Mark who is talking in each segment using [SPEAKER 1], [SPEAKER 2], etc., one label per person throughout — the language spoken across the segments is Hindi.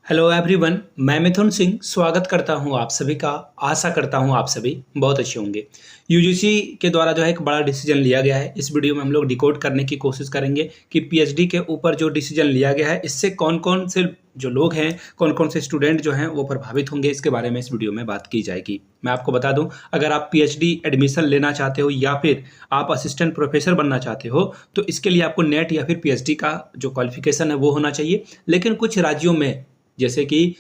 [SPEAKER 1] हेलो एवरीवन, मैं मिथुन सिंह स्वागत करता हूं आप सभी का। आशा करता हूं आप सभी बहुत अच्छे होंगे। यूजीसी के द्वारा जो है एक बड़ा डिसीजन लिया गया है। इस वीडियो में हम लोग डिकोड करने की कोशिश करेंगे कि पीएचडी के ऊपर जो डिसीजन लिया गया है इससे कौन कौन से जो लोग हैं, कौन कौन से स्टूडेंट जो हैं वो प्रभावित होंगे, इसके बारे में इस वीडियो में बात की जाएगी। मैं आपको बता दूं, अगर आप पीएचडी एडमिशन लेना चाहते हो या फिर आप असिस्टेंट प्रोफेसर बनना चाहते हो तो इसके लिए आपको नेट या फिर पीएचडी का जो क्वालिफिकेशन है वो होना चाहिए। लेकिन कुछ राज्यों में, जैसे कि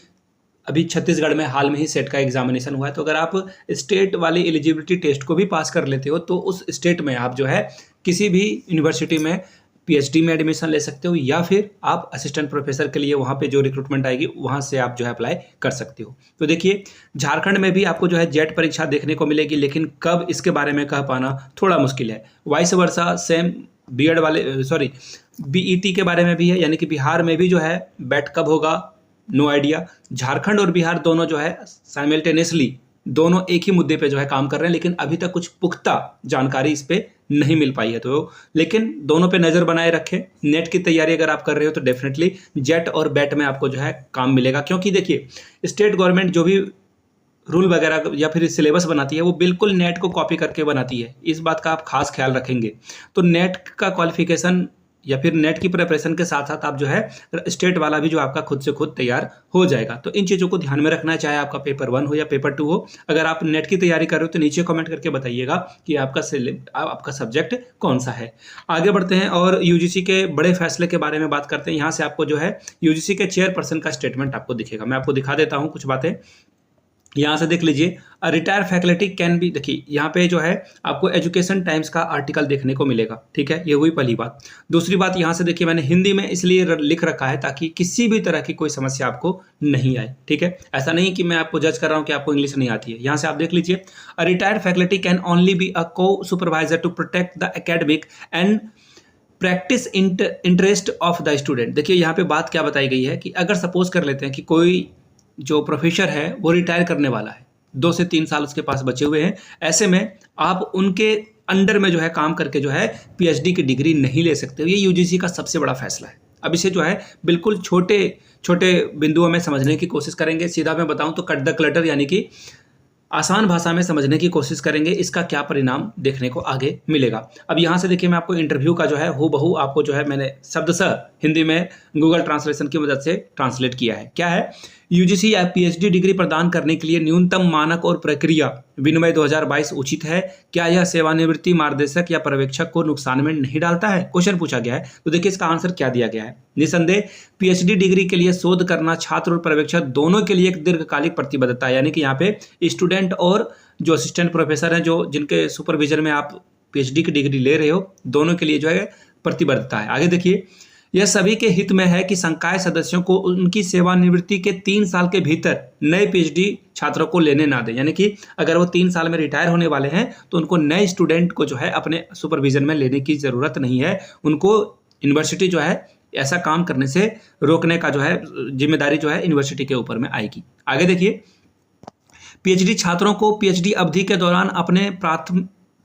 [SPEAKER 1] अभी छत्तीसगढ़ में हाल में ही सेट का एग्जामिनेशन हुआ है, तो अगर आप स्टेट वाले एलिजिबिलिटी टेस्ट को भी पास कर लेते हो तो उस स्टेट में आप जो है किसी भी यूनिवर्सिटी में पीएचडी में एडमिशन ले सकते हो या फिर आप असिस्टेंट प्रोफेसर के लिए वहाँ पे जो रिक्रूटमेंट आएगी वहाँ से आप जो है अप्लाई कर सकते हो। तो देखिए, झारखंड में भी आपको जो है जेट परीक्षा देखने को मिलेगी, लेकिन कब इसके बारे में कह पाना थोड़ा मुश्किल है। वाइस वर्सा सेम बीएड वाले बीईटी के बारे में भी है, यानी कि बिहार में भी जो है बैट कब होगा, नो आइडिया। झारखंड और बिहार दोनों जो है साइमल्टेनियसली दोनों एक ही मुद्दे पे जो है काम कर रहे हैं, लेकिन अभी तक कुछ पुख्ता जानकारी इस पे नहीं मिल पाई है। तो लेकिन दोनों पे नज़र बनाए रखें। नेट की तैयारी अगर आप कर रहे हो तो डेफिनेटली जेट और बैट में आपको जो है काम मिलेगा, क्योंकि देखिए स्टेट गवर्नमेंट जो भी रूल वगैरह या फिर सिलेबस बनाती है वो बिल्कुल नेट को कॉपी करके बनाती है। इस बात का आप खास ख्याल रखेंगे। तो नेट का क्वालिफिकेशन या फिर नेट की प्रिपरेशन के साथ साथ आप जो है स्टेट वाला भी जो आपका खुद से खुद तैयार हो जाएगा। तो इन चीज़ों को ध्यान में रखना है, चाहे आपका पेपर 1 हो या पेपर 2 हो। अगर आप नेट की तैयारी कर रहे हो तो नीचे कमेंट करके बताइएगा कि आपका सब्जेक्ट कौन सा है। आगे बढ़ते हैं और यूजीसी के बड़े फैसले के बारे में बात करते हैं। यहाँ से आपको जो है यूजीसी के चेयरपर्सन का स्टेटमेंट आपको दिखेगा। मैं आपको दिखा देता हूँ कुछ बातें, यहाँ से देख लीजिए। रिटायर फैकल्टी कैन बी, देखिए यहाँ पे जो है आपको एजुकेशन टाइम्स का आर्टिकल देखने को मिलेगा। ठीक है, ये हुई पहली बात। दूसरी बात, यहाँ से देखिए मैंने हिंदी में इसलिए लिख रखा है ताकि किसी भी तरह की कोई समस्या आपको नहीं आए। ठीक है, ऐसा नहीं कि मैं आपको जज कर रहा हूँ कि आपको इंग्लिश नहीं आती है। यहाँ से आप देख लीजिए, retire faculty can only be a co supervisor to protect the academic and practice interest of the student. देखिए यहाँ पे बात क्या बताई गई है कि अगर सपोज कर लेते हैं कि कोई जो प्रोफेसर है वो रिटायर करने वाला है, 2 से 3 साल उसके पास बचे हुए हैं, ऐसे में आप उनके अंडर में जो है काम करके जो है पीएचडी की डिग्री नहीं ले सकते हो। ये यूजीसी का सबसे बड़ा फैसला है। अब इसे जो है बिल्कुल छोटे छोटे बिंदुओं में समझने की कोशिश करेंगे। सीधा मैं बताऊं तो कट द क्लटर, यानी कि आसान भाषा में समझने की कोशिश करेंगे, इसका क्या परिणाम देखने को आगे मिलेगा। अब यहाँ से देखिए, मैं आपको इंटरव्यू का जो है हूबहू आपको जो है मैंने शब्दशः हिंदी में गूगल ट्रांसलेशन की मदद से ट्रांसलेट किया है। क्या है, यूजीसी या पीएचडी डिग्री प्रदान करने के लिए न्यूनतम मानक और प्रक्रिया विनिमय 2022 उचित है। क्या यह सेवानिवृत्ति मार्गदर्शक या पर्यवेक्षक को नुकसान में नहीं डालता है, क्वेश्चन पूछा गया है। तो देखिए इसका आंसर क्या दिया गया है। निसंदेह पीएचडी डिग्री के लिए शोध करना छात्र और पर्यवेक्षक दोनों के लिए एक दीर्घकालिक प्रतिबद्धता है, यानी कि यहाँ पे स्टूडेंट और जो असिस्टेंट प्रोफेसर हैं, जो जिनके सुपरविजन में आप पीएचडी की डिग्री ले रहे हो, दोनों के लिए जो है प्रतिबद्धता है। आगे देखिए, यह सभी के हित में है कि संकाय सदस्यों को उनकी सेवानिवृत्ति के 3 साल के भीतर नए पीएचडी छात्रों को लेने ना दें, यानी कि अगर वो 3 साल में रिटायर होने वाले हैं तो उनको नए स्टूडेंट को जो है अपने सुपरविजन में लेने की ज़रूरत नहीं है। उनको यूनिवर्सिटी जो है ऐसा काम करने से रोकने का जो है जिम्मेदारी जो है यूनिवर्सिटी के ऊपर में आएगी। आगे देखिए, पीएचडी छात्रों को पीएचडी अवधि के दौरान अपने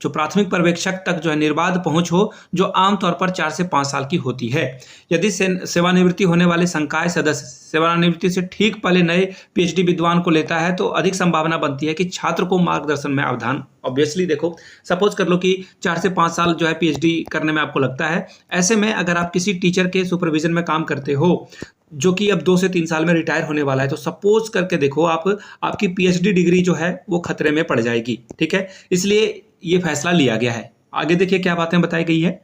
[SPEAKER 1] प्राथमिक पर्यवेक्षक तक जो है निर्बाध पहुंच हो, जो आमतौर पर 4 से 5 साल की होती है। यदि सेवानिवृत्ति होने वाले संकाय सदस्य सेवानिवृत्ति से ठीक पहले नए पीएचडी विद्वान को लेता है तो अधिक संभावना बनती है कि छात्र को मार्गदर्शन में अवधान, ऑब्वियसली देखो सपोज कर लो कि 4 से 5 साल जो है पीएचडी करने में आपको लगता है। ऐसे में अगर आप किसी टीचर के सुपरविजन में काम करते हो जो कि अब 2 से 3 साल में रिटायर होने वाला है, तो सपोज करके देखो आपकी पीएचडी डिग्री जो है वो खतरे में पड़ जाएगी। ठीक है, इसलिए ये फैसला लिया गया है। आगे देखिए क्या बातें बताई गई है।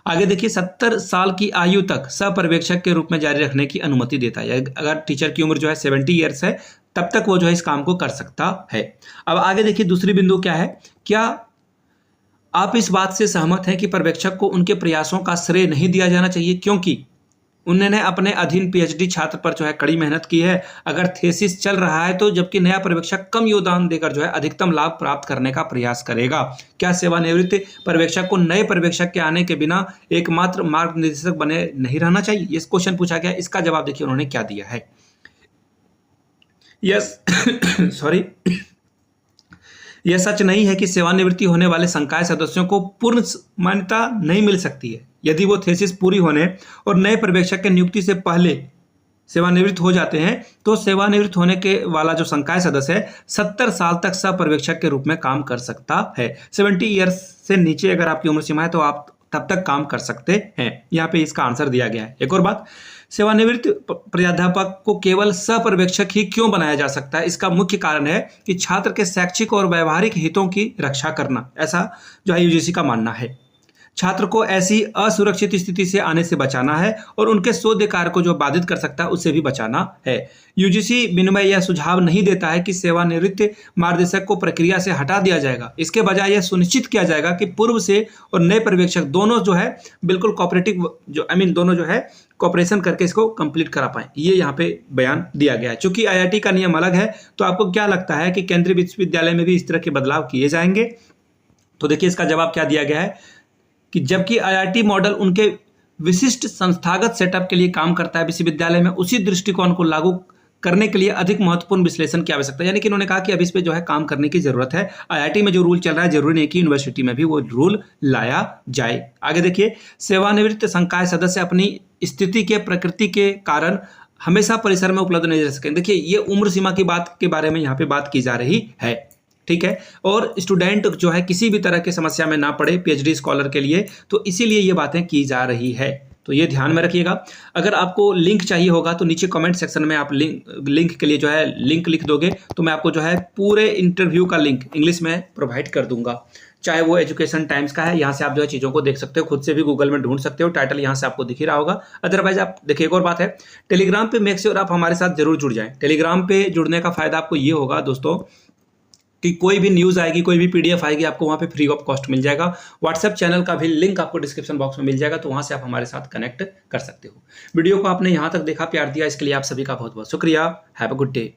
[SPEAKER 1] आगे देखिए, 70 साल की आयु तक सहपर्यवेक्षक के रूप में जारी रखने की अनुमति देता है। अगर टीचर की उम्र जो है 70 ईयर्स है तब तक वो जो है इस काम को कर सकता है। अब आगे देखिए, दूसरी बिंदु क्या है, क्या आप इस बात से सहमत हैं कि पर्यवेक्षक को उनके प्रयासों का श्रेय नहीं दिया जाना चाहिए क्योंकि उन्होंने अपने अधीन पीएचडी छात्र पर जो है कड़ी मेहनत की है। अगर थीसिस चल रहा है तो जबकि नया पर्यवेक्षक कम योगदान देकर जो है अधिकतम लाभ प्राप्त करने का प्रयास करेगा। क्या सेवानिवृत्त पर्यवेक्षक को नए पर्यवेक्षक के आने के बिना एकमात्र मार्गनिर्देशक बने नहीं रहना चाहिए, ये क्वेश्चन पूछा गया। इसका जवाब देखिए उन्होंने क्या दिया है। यस सॉरी यह सच नहीं है कि सेवानिवृत्ति होने वाले संकाय सदस्यों को पूर्ण मान्यता नहीं मिल सकती है यदि वो थीसिस पूरी होने और नए पर्यवेक्षक की नियुक्ति से पहले सेवानिवृत्त हो जाते हैं तो सेवानिवृत्त होने के वाला जो संकाय सदस्य है 70 साल तक सहपर्यवेक्षक के रूप में काम कर सकता है। 70 ईयर्स से नीचे अगर आपकी उम्र सीमा है तो आप तब तक काम कर सकते हैं। यहाँ पे इसका आंसर दिया गया है। एक और बात, सेवानिवृत्त प्राध्यापक को केवल सहपर्यवेक्षक ही क्यों बनाया जा सकता है? इसका मुख्य कारण है कि छात्र के शैक्षिक और व्यवहारिक हितों की रक्षा करना, ऐसा जो है यूजीसी का मानना है। छात्र को ऐसी असुरक्षित स्थिति से आने से बचाना है और उनके शोध कार्य को जो बाधित कर सकता है उससे भी बचाना है। यूजीसी विनिमय यह सुझाव नहीं देता है कि सेवानिवृत्त मार्गदर्शक को प्रक्रिया से हटा दिया जाएगा। इसके बजाय यह सुनिश्चित किया जाएगा कि पूर्व से और नए पर्यवेक्षक दोनों जो है बिल्कुल कोऑपरेटिव दोनों जो है कॉपरेशन करके इसको कंप्लीट करा पाए। ये यहाँ पे बयान दिया गया है। चूंकि आईआईटी का नियम अलग है तो आपको क्या लगता है कि केंद्रीय विश्वविद्यालय में भी इस तरह के बदलाव किए जाएंगे? तो देखिए इसका जवाब क्या दिया गया है कि जबकि आईआईटी मॉडल उनके विशिष्ट संस्थागत सेटअप के लिए काम करता है, विश्वविद्यालय में उसी दृष्टिकोण को लागू करने के लिए अधिक महत्वपूर्ण विश्लेषण की आवश्यकता है। यानी कि उन्होंने कहा कि अब इस पे जो है काम करने की जरूरत है। आईआईटी में जो रूल चल रहा है जरूरी नहीं कि यूनिवर्सिटी में भी वो रूल लाया जाए। आगे देखिए, सेवानिवृत्त संकाय सदस्य अपनी स्थिति के प्रकृति के कारण हमेशा परिसर में उपलब्ध नहीं रह सकें। देखिए ये उम्र सीमा की बात के बारे में यहाँ पे बात की जा रही है, ठीक है। और स्टूडेंट जो है किसी भी तरह की समस्या में ना पड़े पीएचडी स्कॉलर के लिए, तो इसीलिए ये बातें की जा रही है। तो ये ध्यान में रखिएगा। अगर आपको लिंक चाहिए होगा तो नीचे कमेंट सेक्शन में आप लिंक के लिए जो है लिंक लिख दोगे तो मैं आपको जो है पूरे इंटरव्यू का लिंक इंग्लिश में प्रोवाइड कर दूंगा। चाहे वो एजुकेशन टाइम्स का है, यहाँ से आप जो है चीज़ों को देख सकते हो, खुद से भी गूगल में ढूंढ सकते हो। टाइटल यहाँ से आपको दिख ही रहा होगा। अदरवाइज आप देखिए, एक और बात है, टेलीग्राम पे मेक श्योर आप हमारे साथ जरूर जुड़ जाएं। टेलीग्राम पे जुड़ने का फायदा आपको ये होगा दोस्तों कि कोई भी न्यूज़ आएगी, कोई भी पीडीएफ आएगी, आपको वहाँ पे फ्री ऑफ कॉस्ट मिल जाएगा। व्हाट्सएप चैनल का भी लिंक आपको डिस्क्रिप्शन बॉक्स में मिल जाएगा, तो वहाँ से आप हमारे साथ कनेक्ट कर सकते हो। वीडियो को आपने यहाँ तक देखा, प्यार दिया, इसके लिए आप सभी का बहुत बहुत शुक्रिया। Have a good day.